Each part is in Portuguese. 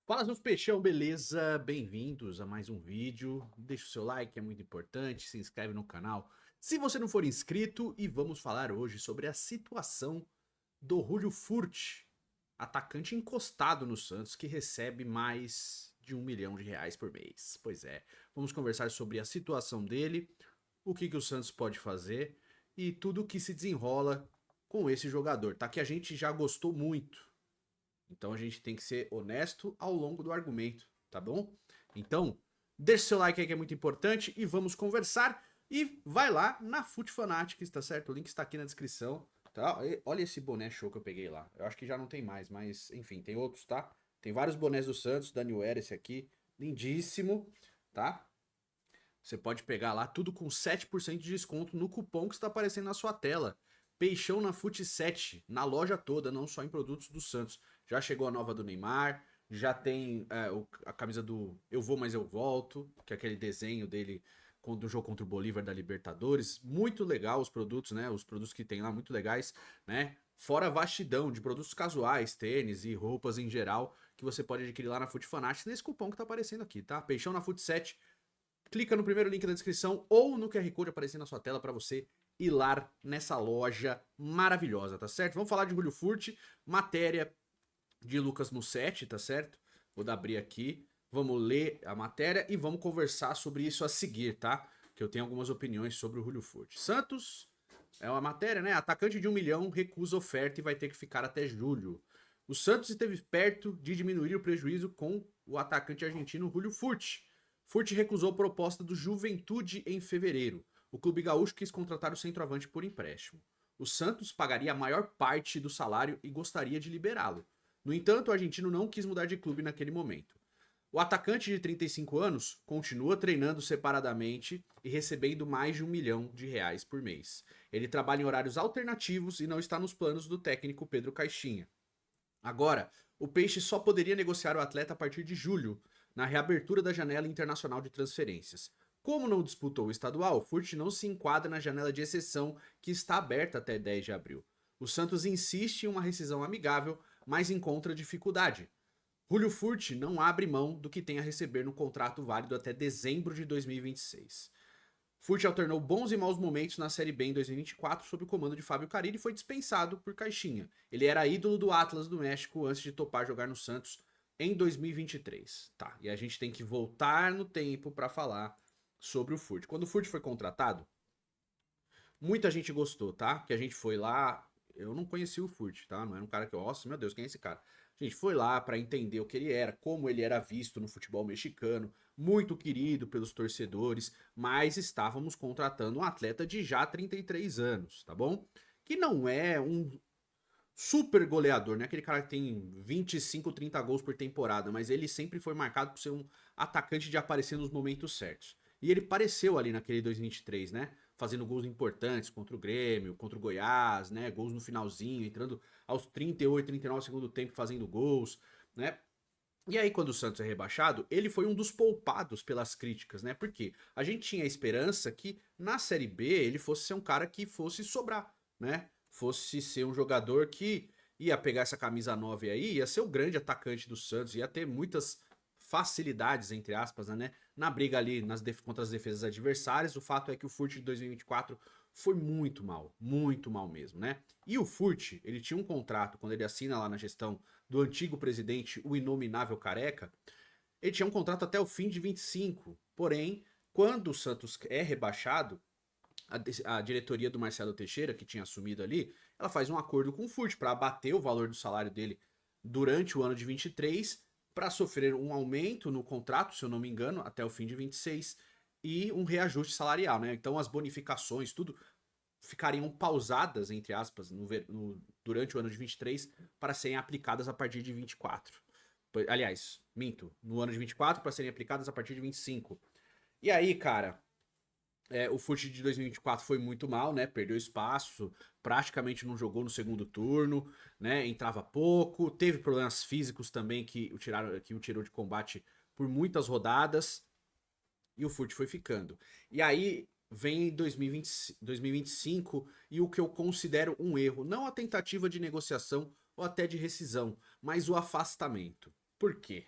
Fala, meus peixão, beleza? Bem-vindos a mais um vídeo. Deixa o seu like, é muito importante. Se inscreve no canal se você não for inscrito. E vamos falar hoje sobre a situação do Julio Furt, atacante encostado no Santos que recebe mais de R$ 1 milhão por mês. Pois é, vamos conversar sobre a situação dele, o que o Santos pode fazer e tudo o que se desenrola com esse jogador, tá? Que a gente já gostou muito. Então a gente tem que ser honesto ao longo do argumento, tá bom? Então, deixa seu like aí que é muito importante e vamos conversar. E vai lá na Foot Fanatics, tá certo? O link está aqui na descrição. Tá? Olha esse boné show que eu peguei lá. Eu acho que já não tem mais, mas enfim, tem outros, tá? Tem vários bonés do Santos, da New Era, esse aqui. Lindíssimo, tá? Você pode pegar lá tudo com 7% de desconto no cupom que está aparecendo na sua tela. Peixão na Fut 7, na loja toda, não só em produtos do Santos. Já chegou a nova do Neymar, já tem a camisa do Eu Vou, Mas Eu Volto, que é aquele desenho dele do jogo contra o Bolívar da Libertadores. Muito legal os produtos, né? Os produtos que tem lá, muito legais, né? Fora a vastidão de produtos casuais, tênis e roupas em geral, que você pode adquirir lá na Fut Fanatics nesse cupom que tá aparecendo aqui, tá? Peixão na Fut 7, clica no primeiro link da descrição ou no QR Code aparecendo na sua tela para você ir lá nessa loja maravilhosa, tá certo? Vamos falar de Julio Furt, matéria de Lucas Mussetti, tá certo? Vou abrir aqui, vamos ler a matéria e vamos conversar sobre isso a seguir, tá? Que eu tenho algumas opiniões sobre o Julio Furt. Santos, é uma matéria, né? Atacante de 1 milhão recusa oferta e vai ter que ficar até julho. O Santos esteve perto de diminuir o prejuízo com o atacante argentino Julio Furt. Furt recusou a proposta do Juventude em fevereiro. O clube gaúcho quis contratar o centroavante por empréstimo. O Santos pagaria a maior parte do salário e gostaria de liberá-lo. No entanto, o argentino não quis mudar de clube naquele momento. O atacante de 35 anos continua treinando separadamente e recebendo mais de R$ 1 milhão por mês. Ele trabalha em horários alternativos e não está nos planos do técnico Pedro Caixinha. Agora, o Peixe só poderia negociar o atleta a partir de julho, na reabertura da janela internacional de transferências. Como não disputou o estadual, Furt não se enquadra na janela de exceção que está aberta até 10 de abril. O Santos insiste em uma rescisão amigável, mas encontra dificuldade. Julio Furt não abre mão do que tem a receber no contrato válido até dezembro de 2026. Furt alternou bons e maus momentos na Série B em 2024 sob o comando de Fábio Carille e foi dispensado por Caixinha. Ele era ídolo do Atlas do México antes de topar jogar no Santos em 2023. Tá, e a gente tem que voltar no tempo para falar sobre o Furt. Quando o Furt foi contratado, muita gente gostou, tá? Que a gente foi lá, eu não conhecia o Furt, tá? Não era um cara que, nossa, meu Deus, quem é esse cara? A gente foi lá para entender o que ele era, como ele era visto no futebol mexicano, muito querido pelos torcedores, mas estávamos contratando um atleta de já 33 anos, tá bom? Que não é um super goleador, não é aquele cara que tem 25, 30 gols por temporada, mas ele sempre foi marcado por ser um atacante de aparecer nos momentos certos. E ele pareceu ali naquele 2023, né? Fazendo gols importantes contra o Grêmio, contra o Goiás, né? Gols no finalzinho, entrando aos 38, 39 segundo tempo fazendo gols, né? E aí, quando o Santos é rebaixado, ele foi um dos poupados pelas críticas, né? Porque a gente tinha a esperança que na Série B ele fosse ser um cara que fosse sobrar, né? Fosse ser um jogador que ia pegar essa camisa 9 aí, ia ser o grande atacante do Santos, ia ter muitas facilidades, entre aspas, né? Na briga ali contra as defesas adversárias. O fato é que o Furt de 2024 foi muito mal mesmo, né? E o Furt, ele tinha um contrato, quando ele assina lá na gestão do antigo presidente, o inominável Careca, ele tinha um contrato até o fim de 25. Porém, quando o Santos é rebaixado, a diretoria do Marcelo Teixeira, que tinha assumido ali, ela faz um acordo com o Furt para abater o valor do salário dele durante o ano de 23, para sofrer um aumento no contrato, se eu não me engano, até o fim de 26, e um reajuste salarial, né? Então as bonificações, tudo ficariam pausadas, entre aspas, durante o ano de 23 para serem aplicadas a partir de 24. Aliás, minto, no ano de 24 para serem aplicadas a partir de 25. E aí, cara, o Furt de 2024 foi muito mal, né? Perdeu espaço, praticamente não jogou no segundo turno, né? Entrava pouco, teve problemas físicos também que o tirou de combate por muitas rodadas e o Furt foi ficando. E aí vem 2025 e o que eu considero um erro, não a tentativa de negociação ou até de rescisão, mas o afastamento. Por quê?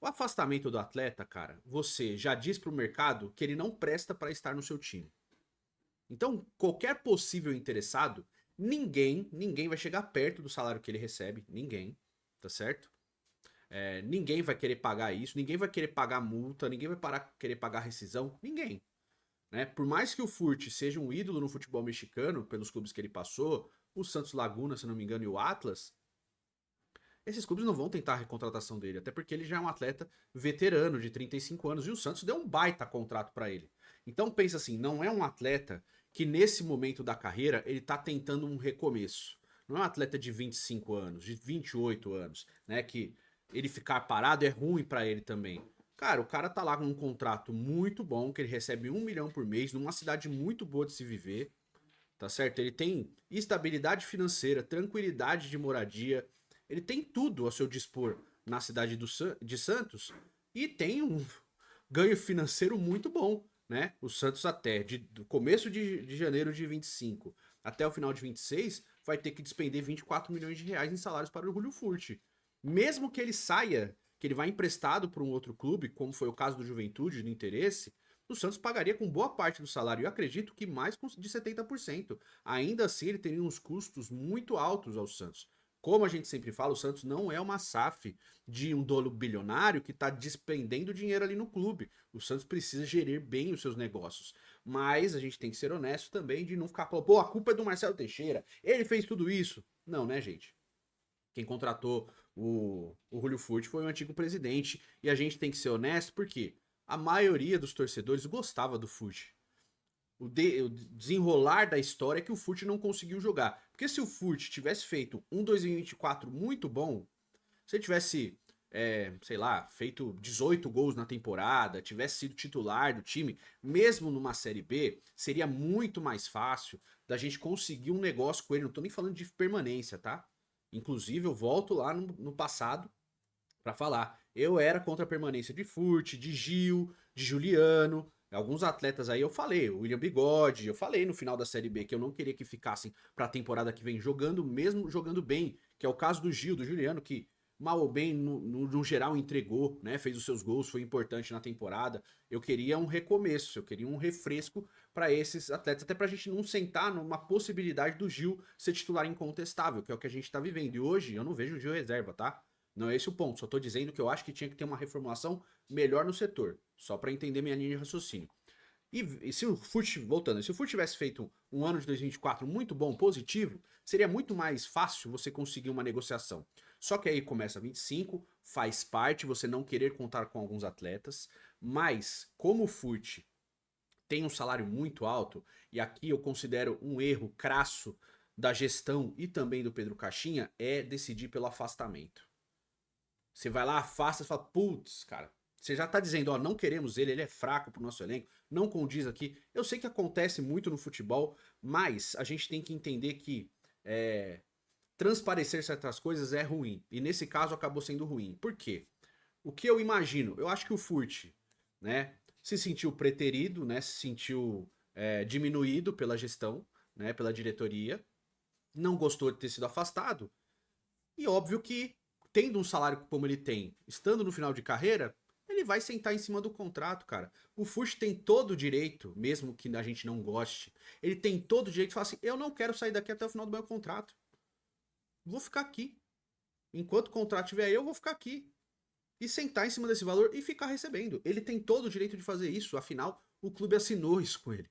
O afastamento do atleta, cara, você já diz pro mercado que ele não presta para estar no seu time. Então, qualquer possível interessado, ninguém vai chegar perto do salário que ele recebe, ninguém, tá certo? Ninguém vai querer pagar isso, ninguém vai querer pagar multa, ninguém vai querer pagar rescisão, ninguém. Né? Por mais que o Furt seja um ídolo no futebol mexicano, pelos clubes que ele passou, o Santos Laguna, se não me engano, e o Atlas, esses clubes não vão tentar a recontratação dele, até porque ele já é um atleta veterano de 35 anos e o Santos deu um baita contrato para ele. Então pensa assim, não é um atleta que nesse momento da carreira ele tá tentando um recomeço. Não é um atleta de 25 anos, de 28 anos, né, que ele ficar parado é ruim para ele também. Cara, o cara tá lá com um contrato muito bom, que ele recebe 1 milhão por mês, numa cidade muito boa de se viver, tá certo? Ele tem estabilidade financeira, tranquilidade de moradia, ele tem tudo ao seu dispor na cidade de Santos e tem um ganho financeiro muito bom, né? O Santos do começo de janeiro de 25 até o final de 26 vai ter que despender 24 milhões de reais em salários para o Julio Furt. Mesmo que ele saia, que ele vá emprestado para um outro clube, como foi o caso do Juventude, no interesse, o Santos pagaria com boa parte do salário. Eu acredito que mais de 70%. Ainda assim, ele teria uns custos muito altos ao Santos. Como a gente sempre fala, o Santos não é uma SAF de um dono bilionário que está despendendo dinheiro ali no clube. O Santos precisa gerir bem os seus negócios. Mas a gente tem que ser honesto também de não ficar falando, pô, a culpa é do Marcelo Teixeira, ele fez tudo isso. Não, né, gente? Quem contratou o Julio Furt foi o antigo presidente. E a gente tem que ser honesto porque a maioria dos torcedores gostava do Furt. O desenrolar da história é que o Furt não conseguiu jogar. Porque se o Furt tivesse feito um 2024 muito bom, se ele tivesse, sei lá, feito 18 gols na temporada, tivesse sido titular do time, mesmo numa Série B, seria muito mais fácil da gente conseguir um negócio com ele. Não tô nem falando de permanência, tá? Inclusive, eu volto lá no passado para falar. Eu era contra a permanência de Furt, de Gil, de Juliano. Alguns atletas aí eu falei, o William Bigode, eu falei no final da Série B que eu não queria que ficassem para a temporada que vem jogando, mesmo jogando bem, que é o caso do Gil, do Juliano, que mal ou bem, no geral, entregou, né? Fez os seus gols, foi importante na temporada. Eu queria um recomeço, eu queria um refresco para esses atletas, até pra gente não sentar numa possibilidade do Gil ser titular incontestável, que é o que a gente tá vivendo. E hoje eu não vejo o Gil reserva, tá? Não é esse o ponto, só tô dizendo que eu acho que tinha que ter uma reformulação melhor no setor, só para entender minha linha de raciocínio. E se o Furt, voltando, se o Furt tivesse feito um ano de 2024 muito bom, positivo, seria muito mais fácil você conseguir uma negociação. Só que aí começa 25, faz parte você não querer contar com alguns atletas, mas como o Furt tem um salário muito alto, e aqui eu considero um erro crasso da gestão e também do Pedro Caixinha, é decidir pelo afastamento. Você vai lá, afasta e fala, putz, cara, você já tá dizendo, ó, não queremos ele é fraco pro nosso elenco, não condiz aqui. Eu sei que acontece muito no futebol, mas a gente tem que entender que transparecer certas coisas é ruim. E nesse caso acabou sendo ruim. Por quê? O que eu imagino? Eu acho que o Furt, né, se sentiu preterido, né, se sentiu diminuído pela gestão, né, pela diretoria, não gostou de ter sido afastado, e óbvio que, tendo um salário como ele tem, estando no final de carreira, ele vai sentar em cima do contrato, cara. O Furt tem todo o direito, mesmo que a gente não goste, ele tem todo o direito de falar assim: eu não quero sair daqui até o final do meu contrato. Vou ficar aqui. Enquanto o contrato estiver aí, eu vou ficar aqui. E sentar em cima desse valor e ficar recebendo. Ele tem todo o direito de fazer isso, afinal, o clube assinou isso com ele.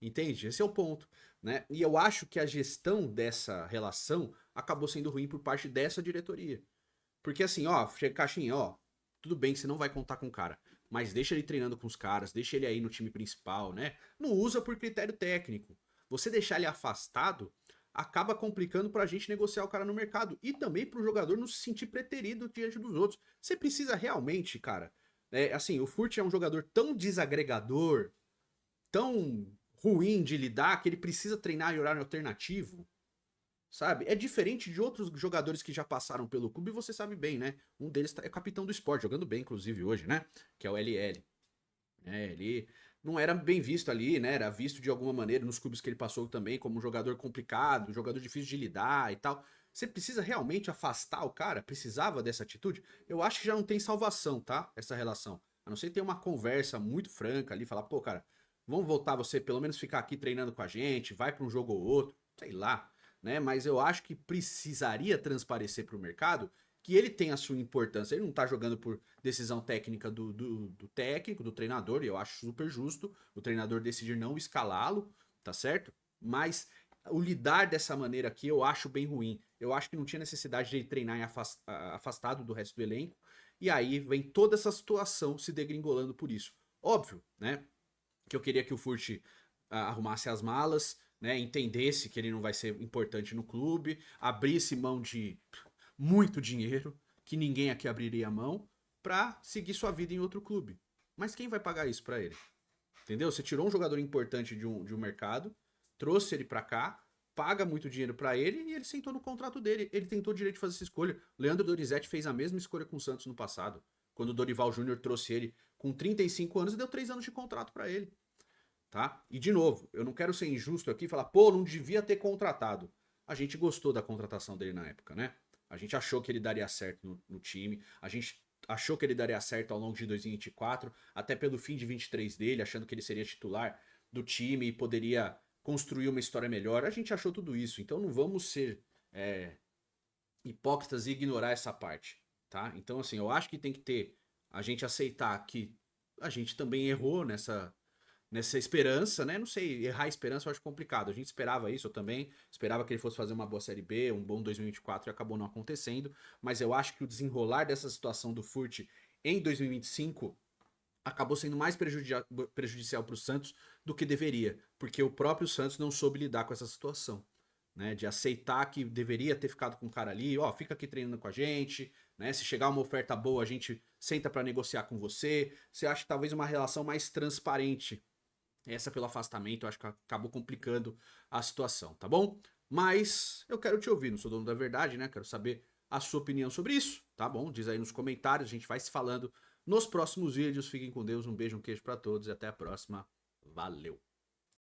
Entende? Esse é o ponto, né? E eu acho que a gestão dessa relação acabou sendo ruim por parte dessa diretoria. Porque assim, ó, chega caixinha, ó, tudo bem que você não vai contar com o cara, mas deixa ele treinando com os caras, deixa ele aí no time principal, né? Não usa por critério técnico. Você deixar ele afastado acaba complicando pra gente negociar o cara no mercado e também pro jogador não se sentir preterido diante dos outros. Você precisa realmente, cara, assim, o Furt é um jogador tão desagregador, tão ruim de lidar que ele precisa treinar em horário alternativo, sabe? É diferente de outros jogadores que já passaram pelo clube e você sabe bem, né? Um deles é capitão do esporte, jogando bem, inclusive, hoje, né? Que é o LL. Ele não era bem visto ali, né? Era visto de alguma maneira nos clubes que ele passou também como um jogador complicado, um jogador difícil de lidar e tal. Você precisa realmente afastar o cara? Precisava dessa atitude? Eu acho que já não tem salvação, tá? Essa relação. A não ser ter uma conversa muito franca ali, falar, pô, cara, vamos voltar você pelo menos ficar aqui treinando com a gente, vai para um jogo ou outro, sei lá, né? Mas eu acho que precisaria transparecer para o mercado que ele tem a sua importância. Ele não tá jogando por decisão técnica do técnico, do treinador, e eu acho super justo o treinador decidir não escalá-lo, tá certo? Mas o lidar dessa maneira aqui eu acho bem ruim. Eu acho que não tinha necessidade de ele treinar afastado do resto do elenco. E aí vem toda essa situação se degringolando por isso. Óbvio, né? Que eu queria que o Furt arrumasse as malas, né? Entendesse que ele não vai ser importante no clube, abrisse mão de muito dinheiro, que ninguém aqui abriria a mão, pra seguir sua vida em outro clube. Mas quem vai pagar isso pra ele? Entendeu? Você tirou um jogador importante de um mercado, trouxe ele pra cá, paga muito dinheiro pra ele e ele sentou no contrato dele. Ele tentou o direito de fazer essa escolha. Leandro Donizete fez a mesma escolha com o Santos no passado. Quando o Dorival Júnior trouxe ele com 35 anos e deu 3 anos de contrato pra ele. Tá? E de novo, eu não quero ser injusto aqui e falar, pô, não devia ter contratado. A gente gostou da contratação dele na época, né? A gente achou que ele daria certo no time. A gente achou que ele daria certo ao longo de 2024, até pelo fim de 23 dele, achando que ele seria titular do time e poderia construir uma história melhor. A gente achou tudo isso. Então não vamos ser hipócritas e ignorar essa parte, tá? Então, assim, eu acho que tem que ter a gente aceitar que a gente também errou nessa esperança, né? Não sei, errar a esperança eu acho complicado. A gente esperava isso, eu também esperava que ele fosse fazer uma boa Série B, um bom 2024 e acabou não acontecendo. Mas eu acho que o desenrolar dessa situação do Furt em 2025 acabou sendo mais prejudicial para o Santos do que deveria, porque o próprio Santos não soube lidar com essa situação. Né, de aceitar que deveria ter ficado com o cara ali, ó, fica aqui treinando com a gente, né? Se chegar uma oferta boa, a gente senta para negociar com você. Você acha que talvez uma relação mais transparente, essa pelo afastamento, eu acho que acabou complicando a situação, tá bom? Mas eu quero te ouvir, não sou dono da verdade, né? Quero saber a sua opinião sobre isso, tá bom? Diz aí nos comentários, a gente vai se falando nos próximos vídeos. Fiquem com Deus, um beijo, um queijo para todos e até a próxima. Valeu!